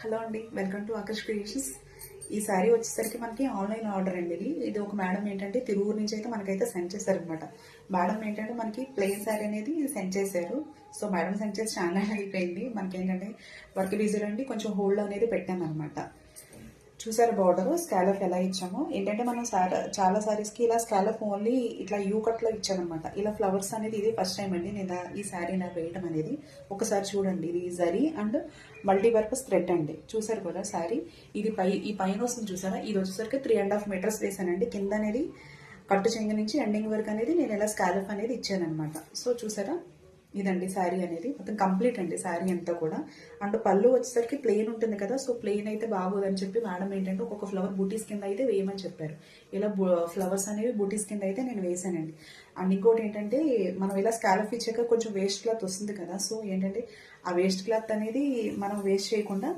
Hello అండి, welcome to Akarsh creations. ఈ శారీ వచ్చేసరికి మనకి ఆన్లైన్ ఆర్డర్ అండి. ఇది ఒక మేడం ఏంటంటే తిరువురు నుంచి అయితే మనకైతే సెండ్ చేశారు అనమాట. మేడం ఏంటంటే మనకి ప్లెయిన్ శారీ అనేది సెండ్ చేశారు. సో మేడం సెండ్ చేసి చాలా అయిపోయింది. మనకి ఏంటంటే వర్క్ బిజీలో అండి కొంచెం హోల్డ్ అనేది పెట్టాను అనమాట. చూసారు బార్డర్ స్కాలఫ్ ఎలా ఇచ్చామో. ఏంటంటే మనం చాలా సారీస్కి ఇలా స్కాలఫ్ ఓన్లీ ఇట్లా యూ కట్లో ఇచ్చామన్నమాట. ఇలా ఫ్లవర్స్ అనేది ఇది ఫస్ట్ టైం అండి నేను ఈ శారీ నాకు వేయడం అనేది. ఒకసారి చూడండి, ఇది జరీ అండ్ మల్టీపర్పస్ థ్రెడ్ అండి. చూసారు కదా శారీ, ఇది ఈ పైన వస్తుంది చూసారా, ఇది వచ్చేసరికి 3.5 మీటర్స్ వేసానండి. కింద అనేది కట్టు చెంగ నుంచి ఎండింగ్ వరకు అనేది నేను ఇలా స్కాలఫ్ అనేది ఇచ్చాను అనమాట. సో చూసారా, ఇదండి శారీ అనేది మొత్తం కంప్లీట్ అండి శారీ అంతా కూడా. అండ్ పళ్ళు వచ్చేసరికి ప్లెయిన్ ఉంటుంది కదా, సో ప్లెయిన్ అయితే బాగోదని చెప్పి మేడం ఏంటంటే ఒక్కొక్క ఫ్లవర్ బూటీస్ కింద అయితే వేయమని చెప్పారు. ఇలా ఫ్లవర్స్ అనేవి బూటీస్ కింద అయితే నేను వేసానండి. అండ్ ఇంకోటి ఏంటంటే మనం ఇలా స్కాలఫ్ ఇచ్చాక కొంచెం వేస్ట్ క్లాత్ వస్తుంది కదా, సో ఏంటంటే ఆ వేస్ట్ క్లాత్ అనేది మనం వేస్ట్ చేయకుండా